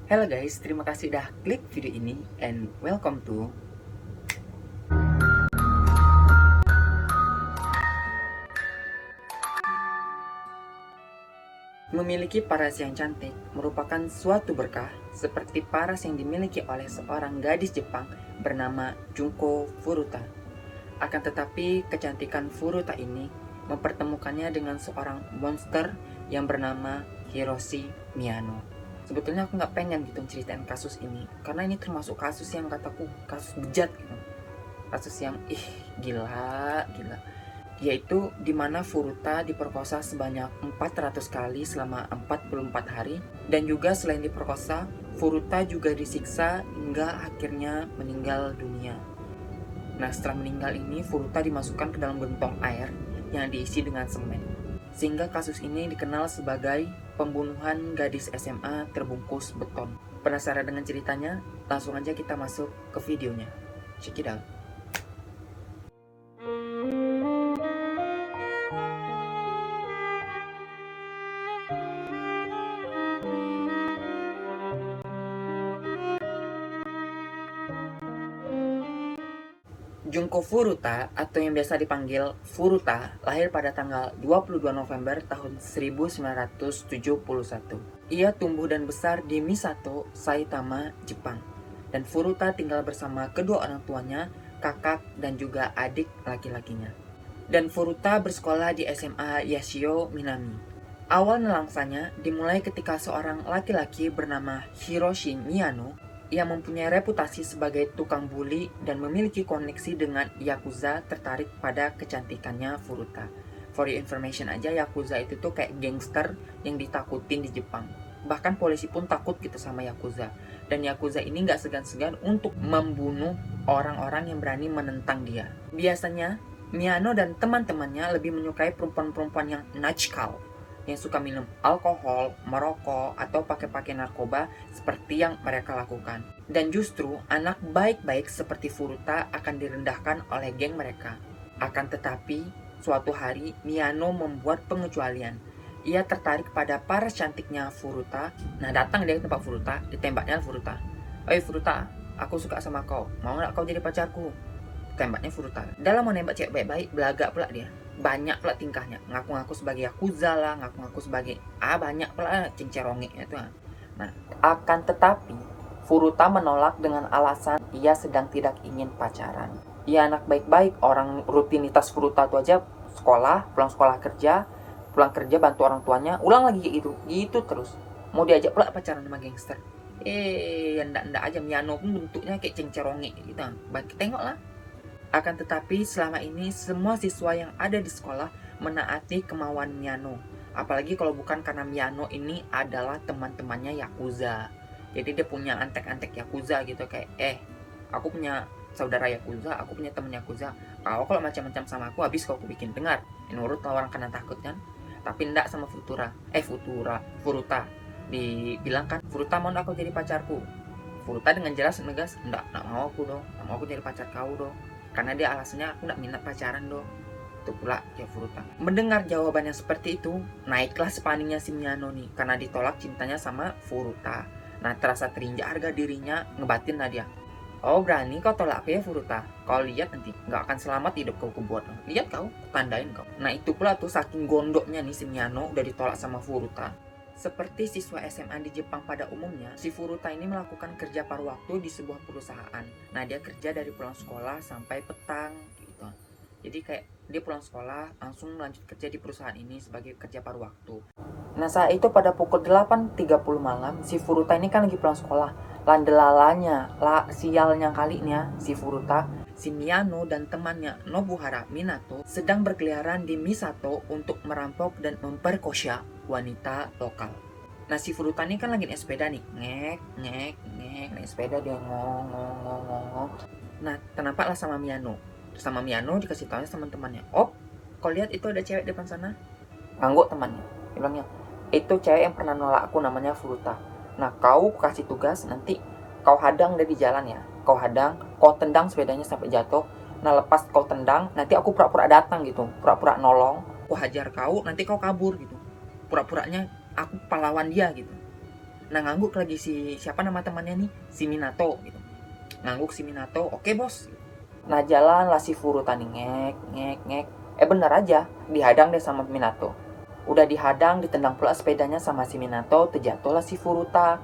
Hello guys, terima kasih udah klik video ini and welcome to Memiliki paras yang cantik merupakan suatu berkah seperti paras yang dimiliki oleh seorang gadis Jepang bernama Junko Furuta. Akan tetapi kecantikan Furuta ini mempertemukannya dengan seorang monster yang bernama Hiroshi Miyano. Sebetulnya aku nggak pengen gitu ceritain kasus ini karena ini termasuk kasus yang kataku kasus bejat gitu. Kasus yang gila yaitu dimana Furuta diperkosa sebanyak 400 kali selama 44 hari dan juga selain diperkosa Furuta juga disiksa hingga akhirnya meninggal dunia. Nah, setelah meninggal ini Furuta dimasukkan ke dalam gentong air yang diisi dengan semen, sehingga kasus ini dikenal sebagai pembunuhan gadis SMA terbungkus beton. Penasaran dengan ceritanya? Langsung aja kita masuk ke videonya. Check it out. Junko Furuta atau yang biasa dipanggil Furuta lahir pada tanggal 22 November tahun 1971. Ia tumbuh dan besar di Misato, Saitama, Jepang. Dan Furuta tinggal bersama kedua orang tuanya, kakak dan juga adik laki-lakinya. Dan Furuta bersekolah di SMA Yashio Minami. Awal nelangsanya dimulai ketika seorang laki-laki bernama Hiroshi Miyano yang mempunyai reputasi sebagai tukang bully dan memiliki koneksi dengan Yakuza tertarik pada kecantikannya Furuta. For your information aja, Yakuza itu tuh kayak gangster yang ditakutin di Jepang. Bahkan polisi pun takut gitu sama Yakuza. Dan Yakuza ini gak segan-segan untuk membunuh orang-orang yang berani menentang dia. Biasanya, Miyano dan teman-temannya lebih menyukai perempuan-perempuan yang natchkal, yang suka minum alkohol, merokok, atau pakai narkoba seperti yang mereka lakukan. Dan justru anak baik-baik seperti Furuta akan direndahkan oleh geng mereka. Akan tetapi, suatu hari Miyano membuat pengecualian. Ia tertarik pada paras cantiknya Furuta. Nah, datang dia ke tempat Furuta, ditembaknya Furuta. "Oi Furuta, aku suka sama kau. Mau gak kau jadi pacarku?" Tembaknya Furuta. Dalam mau nembak cewek baik-baik, belagak pula dia. Banyak pula tingkahnya, ngaku-ngaku sebagai Yakuza lah, ngaku-ngaku sebagai banyak pula cincerongeknya tuh. Nah, akan tetapi Furuta menolak dengan alasan ia sedang tidak ingin pacaran. Ia anak baik-baik, orang rutinitas Furuta tuh aja sekolah, pulang kerja bantu orang tuanya, ulang lagi kayak gitu terus. Mau diajak pula pacaran sama gangster. Ndak aja. Miyano pun bentuknya kayak cincerongek gitu. Kita tengok lah. Akan tetapi selama ini semua siswa yang ada di sekolah menaati kemauan Miyano. Apalagi kalau bukan karena Miyano ini adalah teman-temannya Yakuza. Jadi dia punya antek-antek Yakuza gitu kayak aku punya saudara Yakuza, aku punya teman Yakuza. Kau kalau macam-macam sama aku habis kau bikin dengar. Nurut orang karena takut kan. Tapi ndak sama Furuta. Dibilang kan, "Furuta mau aku jadi pacarku?" Furuta dengan jelas negas, "Ndak mau aku dong. Ndak mau aku jadi pacar kau dong." Karena dia alasannya aku gak minat pacaran dong. Itu pula ya Furuta. Mendengar jawabannya seperti itu, naiklah sepaningnya si Miyano nih. Karena ditolak cintanya sama Furuta. Nah, terasa terinjak harga dirinya, ngebatin lah dia. "Oh, berani kau tolak aku ya Furuta? Kau lihat nanti, gak akan selamat hidup kau buat. Lihat kau, tandain kau." Nah, itu pula tuh saking gondoknya nih si Miyano udah ditolak sama Furuta. Seperti siswa SMA di Jepang pada umumnya, si Furuta ini melakukan kerja paruh waktu di sebuah perusahaan. Nah, dia kerja dari pulang sekolah sampai petang gitu. Jadi kayak dia pulang sekolah langsung lanjut kerja di perusahaan ini sebagai kerja paruh waktu. Nah, saat itu pada pukul 8.30 malam, si Furuta ini kan lagi pulang sekolah. Landelalanya, sialnya kalinya si Furuta, si Miyano dan temannya Nobuhara Minato sedang berkeliaran di Misato untuk merampok dan memperkosa wanita lokal. Nah, si Furuta ini kan lagi naik sepeda nih, naik sepeda dia ngong. Nah, ternampaklah sama Miyano. Sama Miyano dikasih tahu sama temannya, "Oh, kau lihat itu ada cewek depan sana." Ngangguk temannya. Dia bilangnya, "Itu cewek yang pernah nolak aku, namanya Furuta. Nah, kau kasih tugas nanti kau hadang dari jalan ya. Kau tendang sepedanya sampai jatuh. Nah, lepas kau tendang, nanti aku pura-pura datang gitu, pura-pura nolong. Aku hajar kau, nanti kau kabur gitu. Pura-puranya aku pahlawan dia gitu." Nah ngangguk lagi si siapa nama temannya nih, si Minato gitu. Ngangguk si Minato, oke bos. Nah jalan lah si Furuta nih, ngek ngek ngek. Bener aja, dihadang deh sama Minato. Udah dihadang, ditendang pula sepedanya sama si Minato, terjatuhlah si Furuta.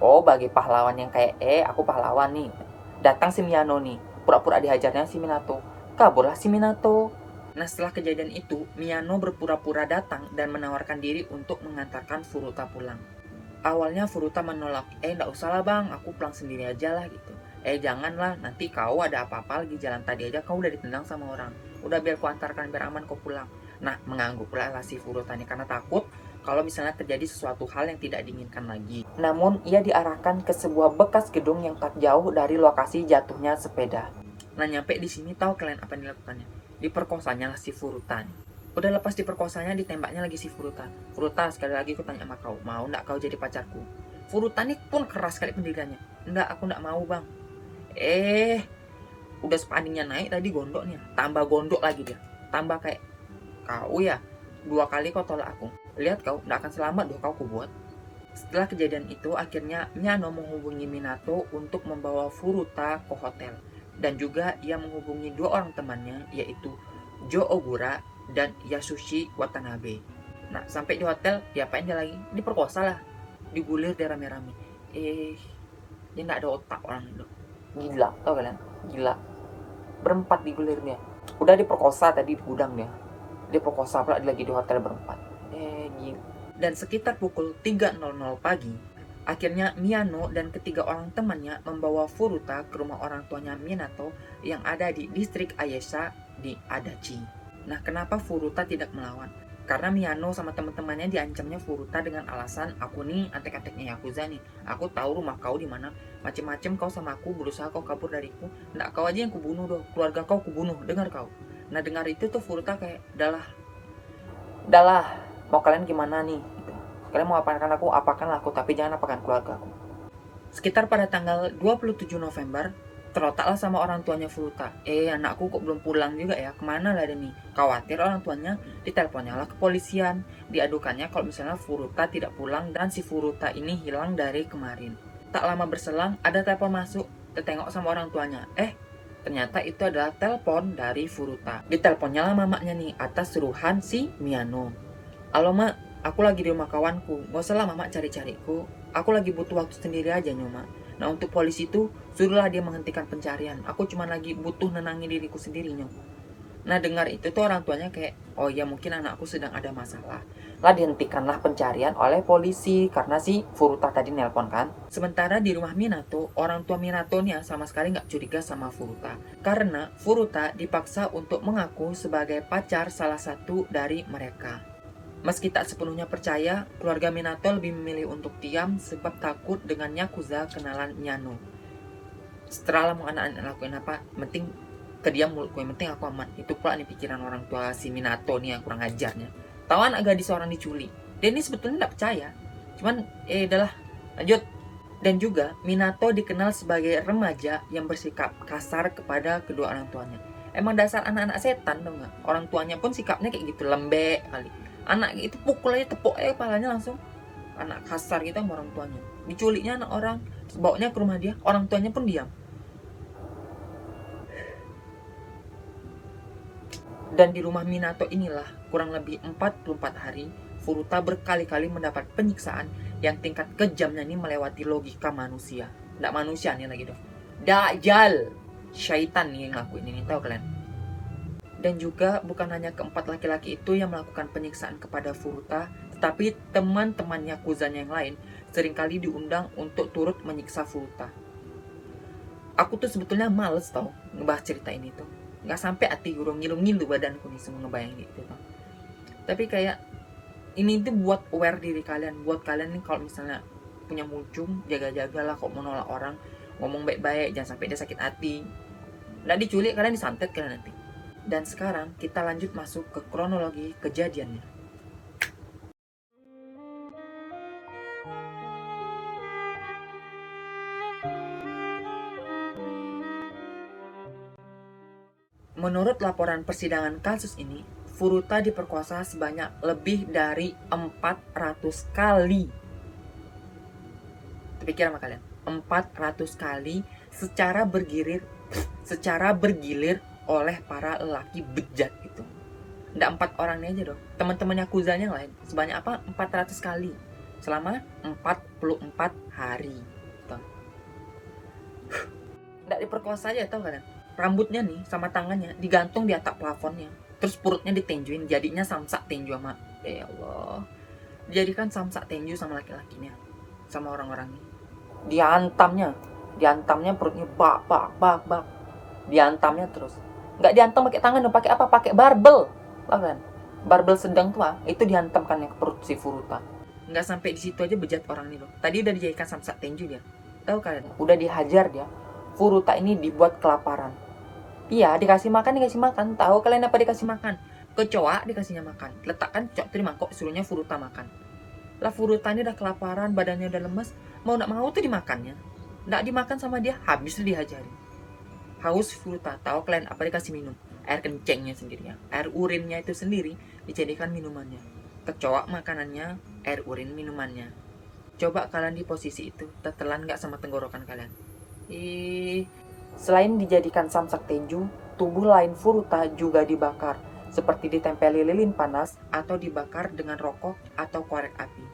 Oh, bagi pahlawan yang kayak aku pahlawan nih. Datang si Miyano nih, pura-pura dihajarnya si Minato. Kaburlah si Minato. Nah setelah kejadian itu, Miyano berpura-pura datang dan menawarkan diri untuk mengantarkan Furuta pulang. Awalnya Furuta menolak, nggak usah lah bang, aku pulang sendiri aja lah gitu. Janganlah, nanti kau ada apa-apa lagi jalan tadi aja kau udah ditendang sama orang. Udah biar ku antarkan biar aman kau pulang. Nah mengangguk pula lah si Furuta nih karena takut kalau misalnya terjadi sesuatu hal yang tidak diinginkan lagi. Namun ia diarahkan ke sebuah bekas gedung yang tak jauh dari lokasi jatuhnya sepeda. Nah nyampe di sini tahu kalian apa yang dilakukannya? Diperkosanya lah si Furuta nih. Udah lepas diperkosanya, ditembaknya lagi si Furuta. Furuta, sekali lagi aku tanya sama kau, mau nggak kau jadi pacarku? Furuta nih pun keras sekali pendiriannya. Nggak, aku nggak mau bang. Udah spanningnya naik tadi gondoknya. Tambah gondok lagi dia. Tambah kayak, kau ya, 2 kali kau tolak aku. Lihat kau, nggak akan selamat doh kau kubuat. Setelah kejadian itu, akhirnya Miyano menghubungi Minato untuk membawa Furuta ke hotel. Dan juga ia menghubungi 2 orang temannya, yaitu Jo Ogura dan Yasushi Watanabe. Nah, sampai di hotel, diapain dia lagi? Diperkosa lah. Digulir dia rame-rame. Dia nggak ada otak orang itu. Gila, tau kalian? Gila. Berempat digulir dia. Udah diperkosa tadi di gudang dia. Diperkosa pula lagi di hotel berempat. Gila. Dan sekitar pukul 3.00 pagi, akhirnya Miyano dan ketiga orang temannya membawa Furuta ke rumah orang tuanya Minato yang ada di distrik Ayasa di Adachi. Nah, kenapa Furuta tidak melawan? Karena Miyano sama teman-temannya diancamnya Furuta dengan alasan, aku nih antek-anteknya Yakuza nih. Aku tahu rumah kau di mana. Macem-macem kau sama aku, berusaha kau kabur dariku. Nggak, kau aja yang kubunuh doh. Keluarga kau kubunuh. Dengar kau. Nah, dengar itu tuh Furuta kayak, Dalah, mau kalian gimana nih? Kalian mau apakan aku, apakanlah aku, tapi jangan apakan keluarga aku. Sekitar pada tanggal 27 November, terletaklah sama orang tuanya Furuta. Anakku kok belum pulang juga ya, kemana lah dia nih? Khawatir orang tuanya, diteleponnya lah kepolisian. Diadukannya kalau misalnya Furuta tidak pulang dan si Furuta ini hilang dari kemarin. Tak lama berselang, ada telepon masuk, tertengok sama orang tuanya. Ternyata itu adalah telepon dari Furuta. Diteleponnya lah mamanya nih, atas suruhan si Miyano. Halo mak, aku lagi di rumah kawanku, gak usah lah mama cari-cariku. Aku lagi butuh waktu sendiri aja Nyoma. Nah untuk polisi itu, suruhlah dia menghentikan pencarian. Aku cuma lagi butuh nenangin diriku sendiri Nyom. Nah dengar itu tuh orang tuanya kayak, oh ya mungkin anakku sedang ada masalah. Lah dihentikanlah pencarian oleh polisi karena si Furuta tadi nelpon kan. Sementara di rumah Minato, orang tua Minato nih sama sekali nggak curiga sama Furuta. Karena Furuta dipaksa untuk mengaku sebagai pacar salah satu dari mereka. Meski tak sepenuhnya percaya, keluarga Minato lebih memilih untuk diam sebab takut dengan Yakuza kenalan Miyano. Setelah mau anak-anak lakuin apa, penting kediam mulutku, yang penting aku aman. Itu pula nih pikiran orang tua si Minato nih yang kurang ajarnya. Tahu anak gadis seorang diculik. Dia ini sebetulnya tidak percaya. Cuman, udahlah, lanjut. Dan juga, Minato dikenal sebagai remaja yang bersikap kasar kepada kedua orang tuanya. Emang dasar anak-anak setan dong nggak? Orang tuanya pun sikapnya kayak gitu, lembek kali. Anak itu pukul aja, tepuk aja kepalanya langsung. Anak kasar gitu sama orang tuanya. Diculiknya anak orang, bawanya ke rumah dia, orang tuanya pun diam. Dan di rumah Minato inilah, kurang lebih 44 hari, Furuta berkali-kali mendapat penyiksaan yang tingkat kejamnya ini melewati logika manusia. Nggak manusia nih lagi dong. Dajjal, syaitan nih yang ngelakuin ini, tahu kalian? Dan juga bukan hanya keempat laki-laki itu yang melakukan penyiksaan kepada Furuta, tetapi teman-teman Yakuzanya yang lain seringkali diundang untuk turut menyiksa Furuta. Aku tuh sebetulnya males tau ngebahas cerita ini tuh. Nggak sampai hati gurung ngilu-ngilu badanku nih semua ngebayang gitu tau. Tapi kayak ini tuh buat aware diri kalian, buat kalian nih kalau misalnya punya muncung, jaga-jagalah kok mau nolak orang, ngomong baik-baik, jangan sampai dia sakit hati. Nggak diculik, kalian disantet kalian nanti. Dan sekarang kita lanjut masuk ke kronologi kejadiannya. Menurut laporan persidangan kasus ini, Furuta diperkosa sebanyak lebih dari 400 kali. Pikir sama kalian, 400 kali secara bergilir oleh para lelaki bejat itu. Nggak 4 orang ini aja dong, teman-teman Yakuzanya yang lain. Sebanyak apa? 400 kali selama 44 hari. Nggak diperkosa aja, tau kalian? Rambutnya nih sama tangannya digantung di atap plafonnya, terus perutnya ditenjuin, jadinya samsak tenju sama, ya Allah, dijadikan samsak tenju sama laki-lakinya, sama orang-orang ini. Diantamnya perutnya bak, diantamnya terus. Nggak diantam pakai tangan dong, pakai apa? Pakai barbel, tau kan? Barbel sedang tua itu dihantamkan ke perut si Furuta. Nggak sampai di situ aja bejat orang ini loh. Tadi udah dijadikan samsak tenju dia, tahu kalian? Udah dihajar dia. Furuta ini dibuat kelaparan. Iya, dikasih makan. Tahu kalian apa dikasih makan? Kecoa dikasihnya makan. Letakkan kecoa itu di mangkok, suruhnya Furuta makan. Lah Furuta ini udah kelaparan, badannya udah lemes, mau tuh dimakannya. Nggak dimakan sama dia, habis tuh dihajari. Haus Furuta, tahu kalian apa dikasih minum? Air kencingnya sendiri ya. Air urinnya itu sendiri dijadikan minumannya. Kecoa makanannya, air urin minumannya. Coba kalian di posisi itu, tetelan nggak sama tenggorokan kalian? Selain dijadikan samsak tenju, tubuh lain Furuta juga dibakar, seperti ditempeli lilin panas atau dibakar dengan rokok atau korek api.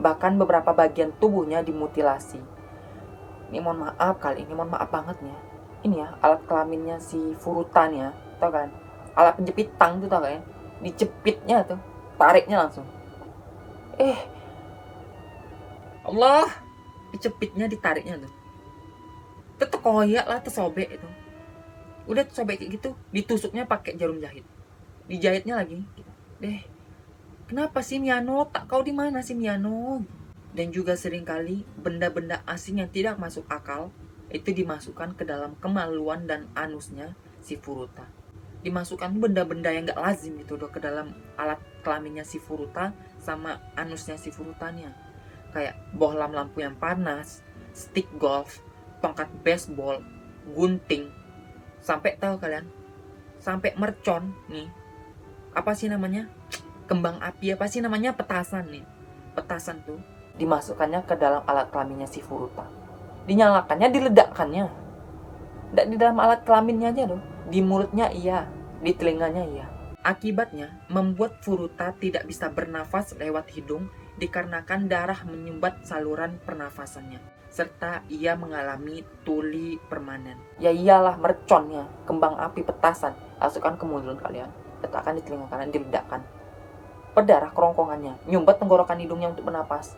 Bahkan beberapa bagian tubuhnya dimutilasi. Ini mohon maaf banget nih. Ini ya, alat kelaminnya si Furuta nih ya, tau kan? Alat penjepit tang tuh tau kan? Dijepitnya tuh, tariknya langsung. Allah, dicepitnya, ditariknya tuh. Koyak lah, tersobek itu. Udah tersobek kayak gitu, ditusuknya pakai jarum jahit. Dijahitnya lagi. Kenapa sih Miyano? Tak kau di mana sih Miyano? Dan juga seringkali benda-benda asing yang tidak masuk akal itu dimasukkan ke dalam kemaluan dan anusnya si Furuta. Dimasukkan benda-benda yang gak lazim gitu ke dalam alat kelaminnya si Furuta sama anusnya si Furutanya. Kayak bohlam lampu yang panas, stick golf, tongkat baseball, gunting, sampai tahu kalian, sampai mercon nih, apa sih namanya, kembang api, apa sih namanya, petasan nih, petasan tuh dimasukkannya ke dalam alat kelaminnya si Furuta, dinyalakannya, diledakkannya. Nggak di dalam alat kelaminnya aja loh, di mulutnya iya, di telinganya iya. Akibatnya membuat Furuta tidak bisa bernafas lewat hidung dikarenakan darah menyumbat saluran pernafasannya, serta ia mengalami tuli permanen. Ya iyalah, merconnya, kembang api petasan, masukkan ke mulut kalian, letakkan di telinga kalian, diledakkan. Berdarah kerongkongannya, nyumbat tenggorokan hidungnya untuk bernapas.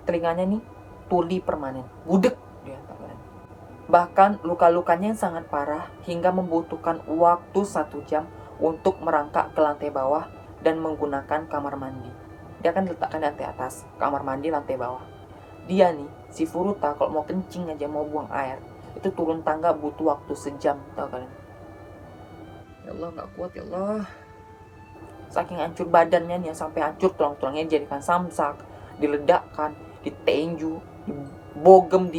Telinganya nih, tuli permanen, budek dia. Bahkan luka-lukanya yang sangat parah hingga membutuhkan waktu 1 jam untuk merangkak ke lantai bawah dan menggunakan kamar mandi. Dia akan diletakkan di lantai atas, kamar mandi lantai bawah. Dia nih, si Furuta kalau mau kencing aja, mau buang air, itu turun tangga butuh waktu sejam, tau kalian? Ya Allah, gak kuat ya Allah. Saking hancur badannya nih, sampai hancur tulang-tulangnya dijadikan samsak, diledakkan, ditenju, dibogem,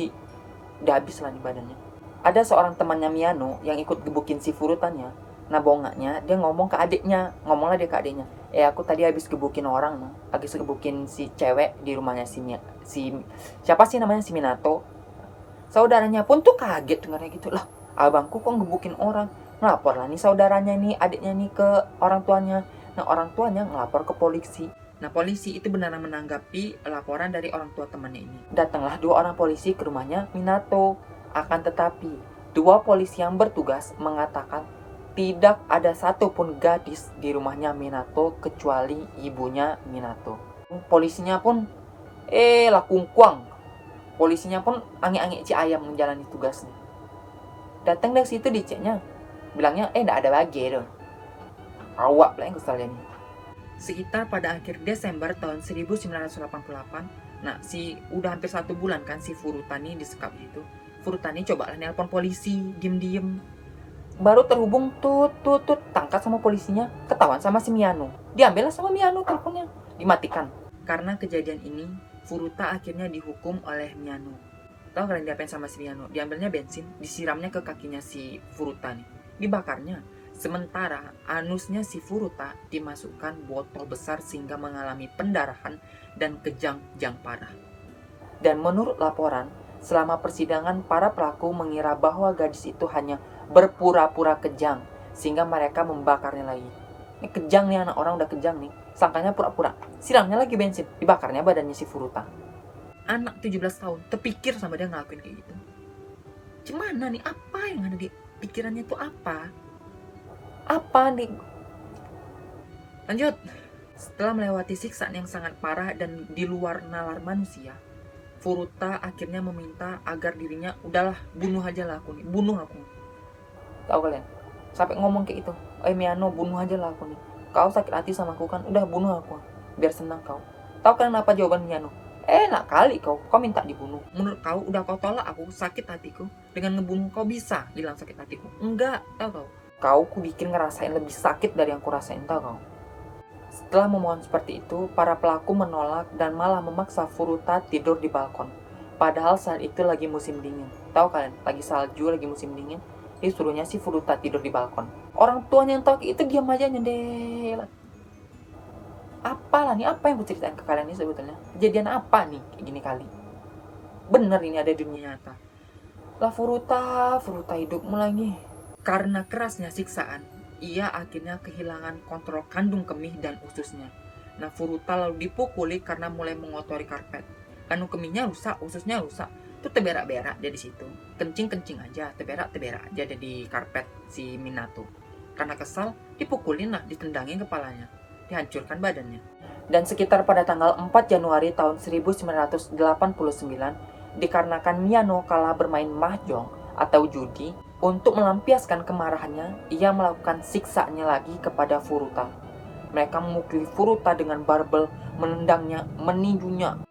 udah habis lah di badannya. Ada seorang temannya Miyano yang ikut gebukin si Furutanya. Nah bongaknya, dia ngomong ke adiknya, ngomonglah dia ke adiknya, aku tadi habis gebukin orang, habis gebukin si cewek di rumahnya si siapa sih namanya, si Minato. Saudaranya pun tuh kaget dengarnya gitu, lah abangku kok gebukin orang. Ngelapor lah nih saudaranya nih, adiknya nih ke orang tuanya. Nah orang tuanya ngelapor ke polisi. Nah polisi itu benar-benar menanggapi laporan dari orang tua temannya ini. Datanglah 2 orang polisi ke rumahnya Minato. Akan tetapi 2 polisi yang bertugas mengatakan tidak ada satupun gadis di rumahnya Minato kecuali ibunya Minato. Polisinya pun lakungkuang. Polisinya pun ange-ange ci ayam menjalani tugasnya. Datang dari situ diceknya, bilangnya enggak ada bagi dong. Awak lah yang kesal ini. Sekitar pada akhir Desember tahun 1988, nah udah hampir 1 bulan kan si Furutani disekap gitu. Furutani cobalah nelpon polisi, diem-diem. Baru terhubung tut, tangkat sama polisinya, ketahuan sama si Miyano. Diambillah sama Miyano teleponnya, dimatikan. Karena kejadian ini, Furuta akhirnya dihukum oleh Miyano. Tahu kalian diapain sama si Miyano? Diambilnya bensin, disiramnya ke kakinya si Furuta nih, dibakarnya. Sementara anusnya si Furuta dimasukkan botol besar sehingga mengalami pendarahan dan kejang-kejang parah. Dan menurut laporan, selama persidangan para pelaku mengira bahwa gadis itu hanya berpura-pura kejang, sehingga mereka membakarnya lagi. Ini kejang nih, anak orang udah kejang nih, sangkanya pura-pura. Siramnya lagi bensin, dibakarnya badannya si Furuta. Anak 17 tahun terpikir sama dia ngelakuin kayak gitu. Gimana nih, apa yang ada di pikirannya itu apa? Apa nih? Lanjut. Setelah melewati siksaan yang sangat parah dan di luar nalar manusia, Furuta akhirnya meminta agar dirinya, udahlah, bunuh aja lah aku nih, bunuh aku. Tahu kalian? Sampai ngomong kayak itu, Miyano, bunuh aja lah aku nih. Kau sakit hati sama aku kan, udah bunuh aku, biar senang kau. Tahu kalian apa jawaban Miyano? Enak kali kau minta dibunuh. Menurut kau, udah kau tolak aku, sakit hatiku. Dengan ngebunuh kau bisa hilang sakit hatiku. Enggak, tahu kau. Kau ku bikin ngerasain lebih sakit dari yang ku rasain, tahu kau. Setelah memohon seperti itu, para pelaku menolak dan malah memaksa Furuta tidur di balkon. Padahal saat itu lagi musim dingin. Tahu kalian, lagi salju, lagi musim dingin. Disuruhnya si Furuta tidur di balkon. Orang tuanya yang tahu itu diam aja, nyendela. Apalah nih, apa yang gue ceritain ke kalian ini sebetulnya? Kejadian apa nih kayak gini kali? Bener ini ada di dunia nyata. Lah Furuta hidupmu lagi. Karena kerasnya siksaan, ia akhirnya kehilangan kontrol kandung kemih dan ususnya. Nah, Furuta lalu dipukuli karena mulai mengotori karpet. Kandung kemihnya rusak, ususnya rusak. Itu teberak-berak dia di situ. Kencing-kencing aja, teberak-teberak aja ada di karpet si Minato. Karena kesal, dipukulin lah, ditendangin kepalanya, dihancurkan badannya. Dan sekitar pada tanggal 4 Januari tahun 1989, dikarenakan Miyano kalah bermain mahjong atau judi, untuk melampiaskan kemarahannya, ia melakukan siksaannya lagi kepada Furuta. Mereka memukuli Furuta dengan barbel, menendangnya, meninjunya.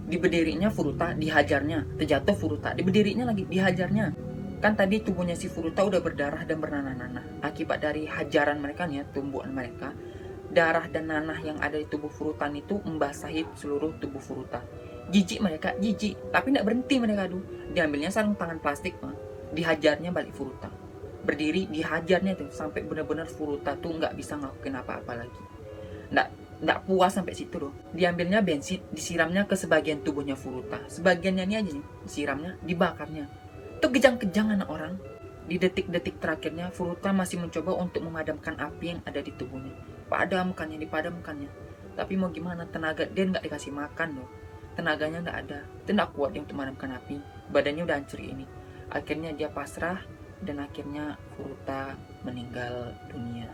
Diberdirinya Furuta, dihajarnya. Terjatuh Furuta, diberdirinya lagi, dihajarnya. Kan tadi tubuhnya si Furuta udah berdarah dan bernanah-nanah. Akibat dari hajaran mereka nih, tumbuhan mereka, darah dan nanah yang ada di tubuh Furuta itu membasahi seluruh tubuh Furuta. Jijik mereka, jijik. Tapi tidak berhenti mereka tuh. Diambilnya sarung tangan plastik, dihajarnya balik Furuta. Berdiri, dihajarnya tuh sampai benar-benar Furuta tuh nggak bisa ngelakuin apa-apa lagi. Nggak puas sampai situ loh. Diambilnya bensin, disiramnya ke sebagian tubuhnya Furuta. Sebagiannya ini aja nih, disiramnya, dibakarnya. Itu kejang-kejang anak orang. Di detik-detik terakhirnya, Furuta masih mencoba untuk memadamkan api yang ada di tubuhnya. Dipadamkannya. Tapi mau gimana, tenaga dia nggak dikasih makan loh. Tenaganya nggak ada. Itu nggak kuat dia untuk memadamkan api. Badannya udah hancur ini. Akhirnya dia pasrah dan akhirnya Furuta meninggal dunia.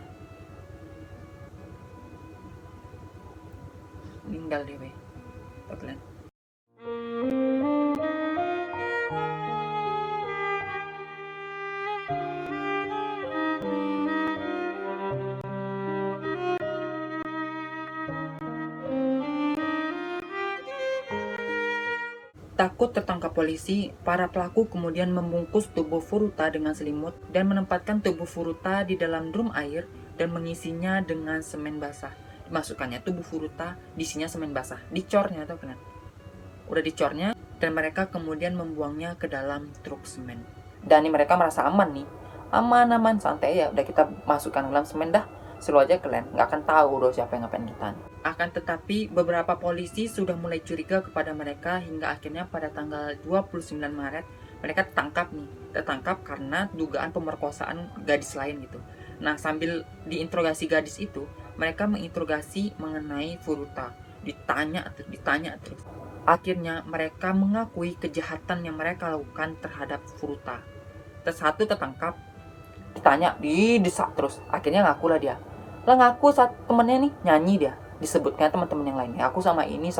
Meninggal deh, weh. Kalian. Takut tertangkap polisi, para pelaku kemudian membungkus tubuh Furuta dengan selimut dan menempatkan tubuh Furuta di dalam drum air dan mengisinya dengan semen basah. Dimasukkannya tubuh Furuta, diisinya semen basah, dicornya atau kan? Udah dicornya dan mereka kemudian membuangnya ke dalam truk semen. Dan ini mereka merasa aman nih, aman santai ya, udah kita masukkan ke dalam semen dah. Selalu aja kalian nggak akan tahu loh siapa yang ngapain kita. Akan tetapi beberapa polisi sudah mulai curiga kepada mereka hingga akhirnya pada tanggal 29 Maret mereka tertangkap karena dugaan pemerkosaan gadis lain gitu. Nah, sambil diinterogasi gadis itu, mereka menginterogasi mengenai Furuta, ditanya terus. Akhirnya mereka mengakui kejahatan yang mereka lakukan terhadap Furuta. Satu tertangkap, ditanya, didesak terus. Akhirnya ngakulah dia. Lah ngaku saat temennya nih nyanyi dia. Disebutkan teman-teman yang lainnya, aku sama ini.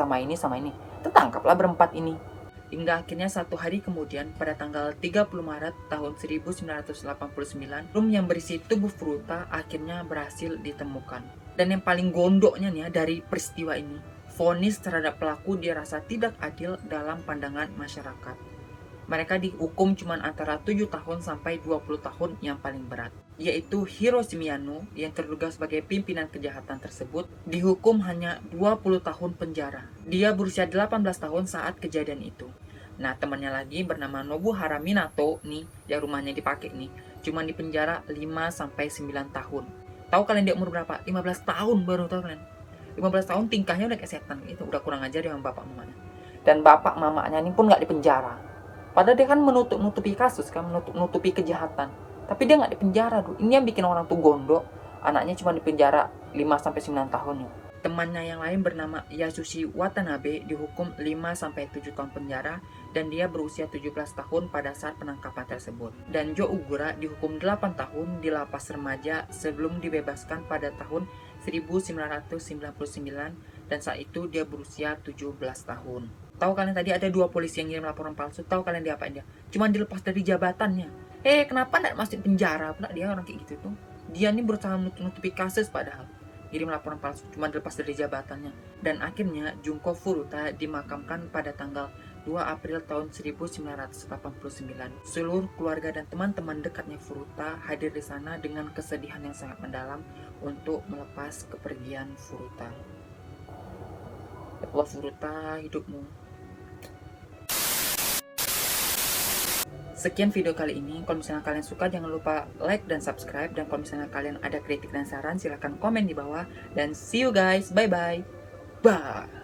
Tertangkaplah berempat ini. Hingga akhirnya satu hari kemudian pada tanggal 30 Maret tahun 1989, rum yang berisi tubuh Furuta akhirnya berhasil ditemukan. Dan yang paling gondoknya nih dari peristiwa ini, vonis terhadap pelaku dirasa tidak adil dalam pandangan masyarakat. Mereka dihukum cuma antara 7 tahun sampai 20 tahun yang paling berat, yaitu Hiroshi Miyano yang terduga sebagai pimpinan kejahatan tersebut dihukum hanya 20 tahun penjara. Dia berusia 18 tahun saat kejadian itu. Nah, temannya lagi bernama Nobuhara Minato nih, yang rumahnya dipakai nih, cuma di penjara 5 sampai 9 tahun. Tahu kalian dia umur berapa? 15 tahun baru, tahu kalian? 15 tahun tingkahnya udah kayak setan gitu, udah kurang ajar dengan bapak mamanya. Dan bapak mamanya ini pun nggak dipenjara. Padahal dia kan menutupi kasus kan, menutupi kejahatan. Tapi dia nggak dipenjara tuh. Ini yang bikin orang tuh gondok. Anaknya cuma dipenjara 5-9 tahun ya. Temannya yang lain bernama Yasushi Watanabe dihukum 5-7 tahun penjara dan dia berusia 17 tahun pada saat penangkapan tersebut. Dan Jo Ugura dihukum 8 tahun di lapas remaja sebelum dibebaskan pada tahun 1999 dan saat itu dia berusia 17 tahun. Tahu kalian tadi ada 2 polisi yang ngirim laporan palsu, tahu kalian diapain dia? Cuma dilepas dari jabatannya. Kenapa nggak masuk penjara? Pernah dia orang kayak gitu tuh. Dia ini berusaha menutupi kasus padahal kirim laporan palsu cuma dilepas dari jabatannya. Dan akhirnya Junko Furuta dimakamkan pada tanggal 2 April tahun 1989. Seluruh keluarga dan teman-teman dekatnya Furuta hadir di sana dengan kesedihan yang sangat mendalam untuk melepas kepergian Furuta. Ya Allah Furuta, hidupmu. Sekian video kali ini. Kalau misalnya kalian suka, jangan lupa like dan subscribe. Dan kalau misalnya kalian ada kritik dan saran, silahkan komen di bawah. Dan see you guys. Bye-bye. Bye.